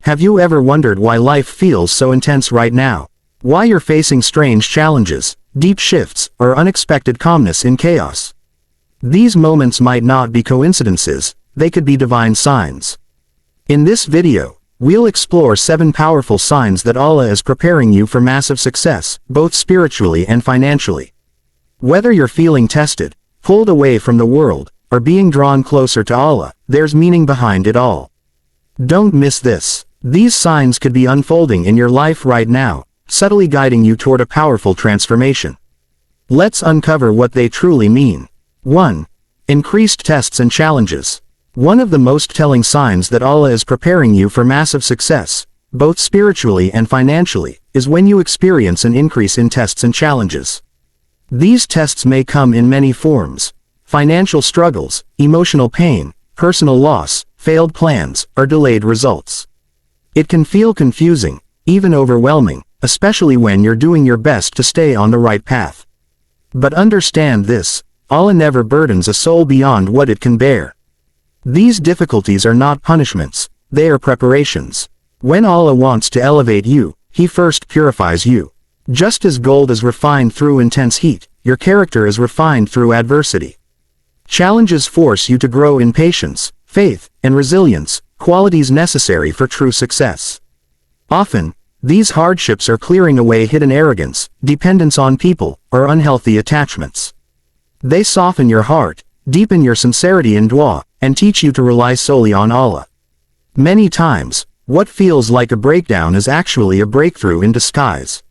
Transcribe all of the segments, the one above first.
Have you ever wondered why life feels so intense right now? Why you're facing strange challenges, deep shifts, or unexpected calmness in chaos? These moments might not be coincidences, they could be divine signs. In this video, we'll explore 7 powerful signs that Allah is preparing you for massive success, both spiritually and financially. Whether you're feeling tested, pulled away from the world, or being drawn closer to Allah, there's meaning behind it all. Don't miss this. These signs could be unfolding in your life right now, subtly guiding you toward a powerful transformation. Let's uncover what they truly mean. 1. Increased tests and challenges. One of the most telling signs that Allah is preparing you for massive success, both spiritually and financially, is when you experience an increase in tests and challenges. These tests may come in many forms: financial struggles, emotional pain, personal loss, failed plans, or delayed results. It can feel confusing, even overwhelming, especially when you're doing your best to stay on the right path. But understand this: Allah never burdens a soul beyond what it can bear. These difficulties are not punishments, they are preparations. When Allah wants to elevate you, He first purifies you. Just as gold is refined through intense heat, your character is refined through adversity. Challenges force you to grow in patience, faith, and resilience, qualities necessary for true success. Often, these hardships are clearing away hidden arrogance, dependence on people, or unhealthy attachments. They soften your heart, deepen your sincerity in dua, and teach you to rely solely on Allah. Many times, what feels like a breakdown is actually a breakthrough in disguise.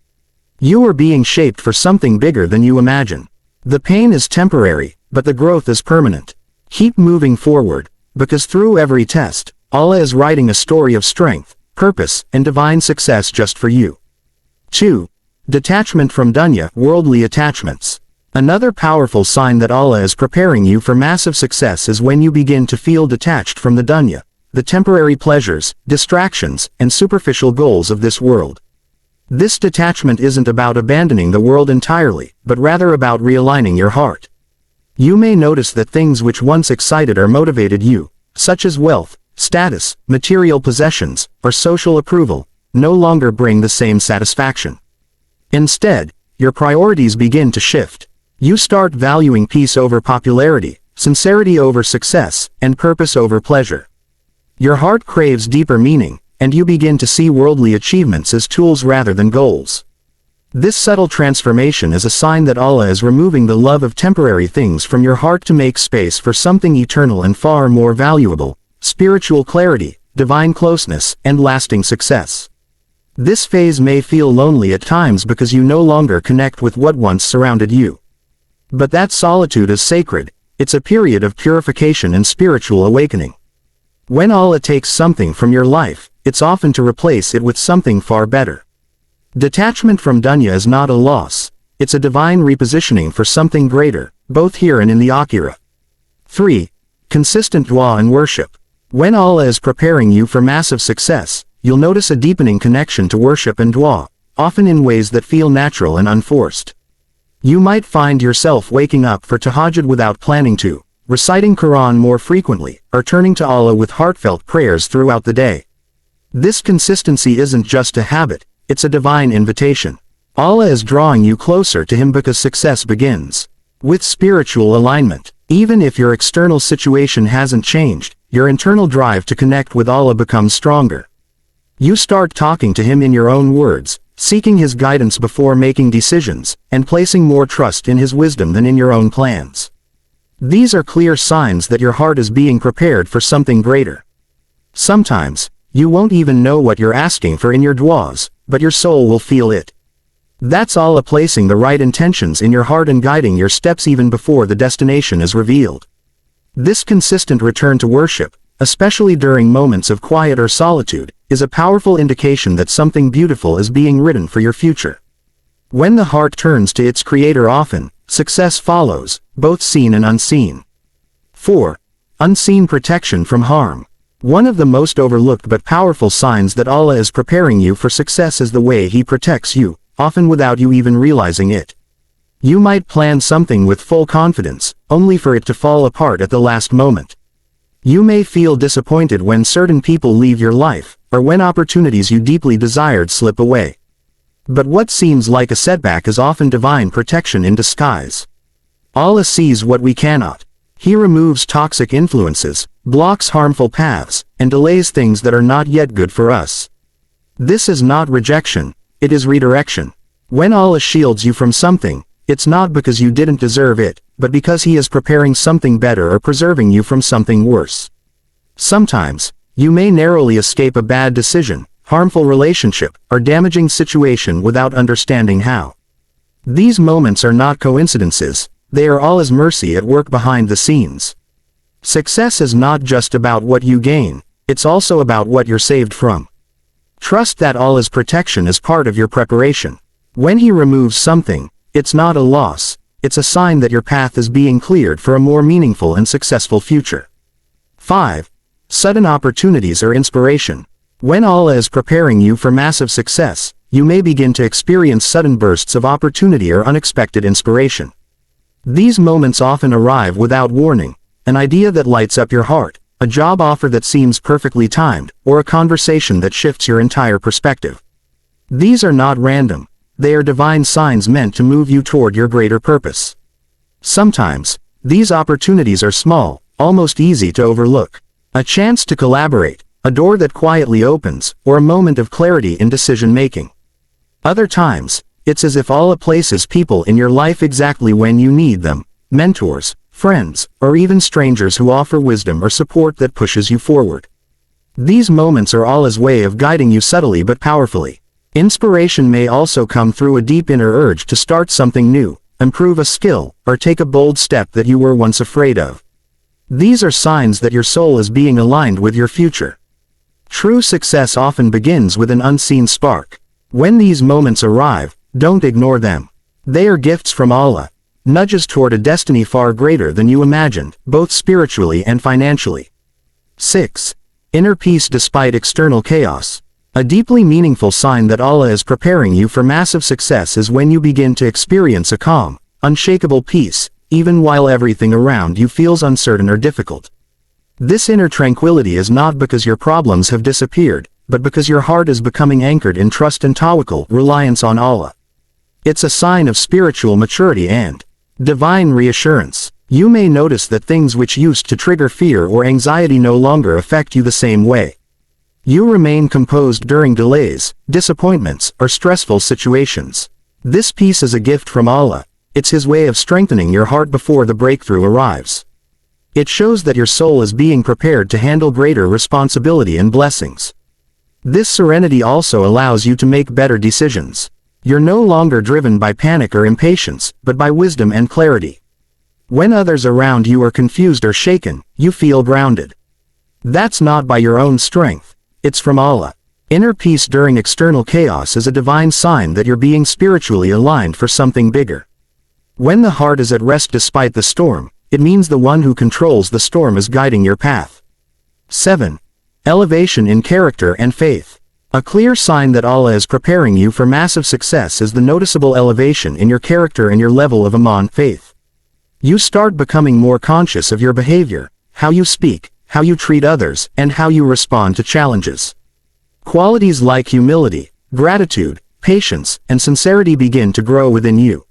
You are being shaped for something bigger than you imagine. The pain is temporary, but the growth is permanent. Keep moving forward, because through every test, Allah is writing a story of strength, purpose, and divine success just for you. 2. Detachment from dunya, worldly attachments. Another powerful sign that Allah is preparing you for massive success is when you begin to feel detached from the dunya, the temporary pleasures, distractions, and superficial goals of this world. This detachment isn't about abandoning the world entirely, but rather about realigning your heart. You may notice that things which once excited or motivated you, such as wealth, status, material possessions, or social approval, no longer bring the same satisfaction. Instead, your priorities begin to shift. You start valuing peace over popularity, sincerity over success, and purpose over pleasure. Your heart craves deeper meaning, and you begin to see worldly achievements as tools rather than goals. This subtle transformation is a sign that Allah is removing the love of temporary things from your heart to make space for something eternal and far more valuable: spiritual clarity, divine closeness, and lasting success. This phase may feel lonely at times because you no longer connect with what once surrounded you. But that solitude is sacred. It's a period of purification and spiritual awakening. When Allah takes something from your life, it's often to replace it with something far better. Detachment from dunya is not a loss, it's a divine repositioning for something greater, both here and in the Akhirah. 3. Consistent dua and worship. When Allah is preparing you for massive success, you'll notice a deepening connection to worship and dua, often in ways that feel natural and unforced. You might find yourself waking up for tahajjud without planning to, reciting Quran more frequently, or turning to Allah with heartfelt prayers throughout the day. This consistency isn't just a habit, it's a divine invitation. Allah is drawing you closer to Him because success begins with spiritual alignment. Even if your external situation hasn't changed, your internal drive to connect with Allah becomes stronger. You start talking to Him in your own words, seeking His guidance before making decisions, and placing more trust in His wisdom than in your own plans. These are clear signs that your heart is being prepared for something greater. Sometimes, you won't even know what you're asking for in your duas, but your soul will feel it. That's Allah placing the right intentions in your heart and guiding your steps even before the destination is revealed. This consistent return to worship, especially during moments of quiet or solitude, is a powerful indication that something beautiful is being written for your future. When the heart turns to its Creator often, success follows, both seen and unseen. 4. Unseen protection from harm. One of the most overlooked but powerful signs that Allah is preparing you for success is the way He protects you, often without you even realizing it. You might plan something with full confidence, only for it to fall apart at the last moment. You may feel disappointed when certain people leave your life, or when opportunities you deeply desired slip away. But what seems like a setback is often divine protection in disguise. Allah sees what we cannot. He removes toxic influences, blocks harmful paths, and delays things that are not yet good for us. This is not rejection, it is redirection. When Allah shields you from something, it's not because you didn't deserve it, but because He is preparing something better or preserving you from something worse. Sometimes, you may narrowly escape a bad decision, harmful relationship, or damaging situation without understanding how. These moments are not coincidences, they are Allah's mercy at work behind the scenes. Success is not just about what you gain, it's also about what you're saved from. Trust that Allah's protection is part of your preparation. When He removes something, it's not a loss, it's a sign that your path is being cleared for a more meaningful and successful future. 5. Sudden opportunities or inspiration. When Allah is preparing you for massive success, you may begin to experience sudden bursts of opportunity or unexpected inspiration. These moments often arrive without warning, an idea that lights up your heart, a job offer that seems perfectly timed, or a conversation that shifts your entire perspective. These are not random, they are divine signs meant to move you toward your greater purpose. Sometimes, these opportunities are small, almost easy to overlook. A chance to collaborate, a door that quietly opens, or a moment of clarity in decision-making. Other times, it's as if Allah places people in your life exactly when you need them, mentors, friends, or even strangers who offer wisdom or support that pushes you forward. These moments are Allah's way of guiding you subtly but powerfully. Inspiration may also come through a deep inner urge to start something new, improve a skill, or take a bold step that you were once afraid of. These are signs that your soul is being aligned with your future. True success often begins with an unseen spark. When these moments arrive, don't ignore them. They are gifts from Allah, nudges toward a destiny far greater than you imagined, both spiritually and financially. 6. Inner peace despite external chaos. A deeply meaningful sign that Allah is preparing you for massive success is when you begin to experience a calm, unshakable peace, even while everything around you feels uncertain or difficult. This inner tranquility is not because your problems have disappeared, but because your heart is becoming anchored in trust and tawakkul, reliance on Allah. It's a sign of spiritual maturity and divine reassurance. You may notice that things which used to trigger fear or anxiety no longer affect you the same way. You remain composed during delays, disappointments, or stressful situations. This peace is a gift from Allah. It's His way of strengthening your heart before the breakthrough arrives. It shows that your soul is being prepared to handle greater responsibility and blessings. This serenity also allows you to make better decisions. You're no longer driven by panic or impatience, but by wisdom and clarity. When others around you are confused or shaken, you feel grounded. That's not by your own strength, it's from Allah. Inner peace during external chaos is a divine sign that you're being spiritually aligned for something bigger. When the heart is at rest despite the storm, it means the one who controls the storm is guiding your path. 7. Elevation in character and faith. A clear sign that Allah is preparing you for massive success is the noticeable elevation in your character and your level of iman, faith. You start becoming more conscious of your behavior, how you speak, how you treat others, and how you respond to challenges. Qualities like humility, gratitude, patience, and sincerity begin to grow within you.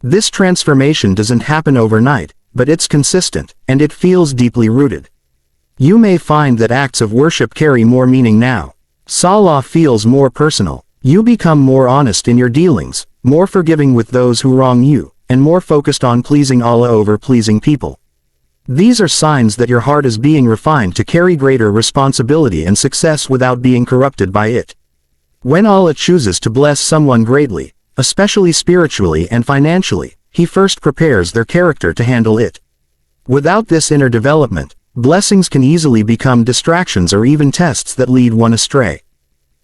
This transformation doesn't happen overnight, but it's consistent, and it feels deeply rooted. You may find that acts of worship carry more meaning now. Salah feels more personal. You become more honest in your dealings, more forgiving with those who wrong you, and more focused on pleasing Allah over pleasing people. These are signs that your heart is being refined to carry greater responsibility and success without being corrupted by it. When Allah chooses to bless someone greatly, especially spiritually and financially, He first prepares their character to handle it. Without this inner development, blessings can easily become distractions or even tests that lead one astray.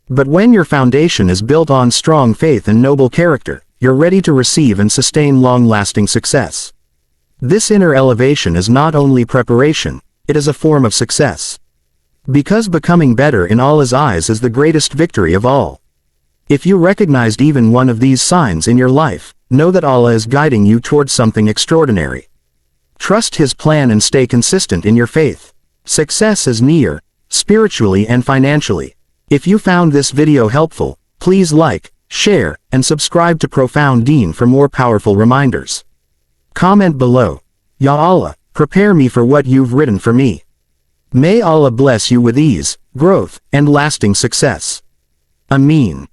But when your foundation is built on strong faith and noble character, you're ready to receive and sustain long-lasting success. This inner elevation is not only preparation, it is a form of success. Because becoming better in Allah's eyes is the greatest victory of all. If you recognized even one of these signs in your life, know that Allah is guiding you towards something extraordinary. Trust His plan and stay consistent in your faith. Success is near, spiritually and financially. If you found this video helpful, please like, share, and subscribe to Profound Deen for more powerful reminders. Comment below. Ya Allah, prepare me for what you've written for me. May Allah bless you with ease, growth, and lasting success. Ameen.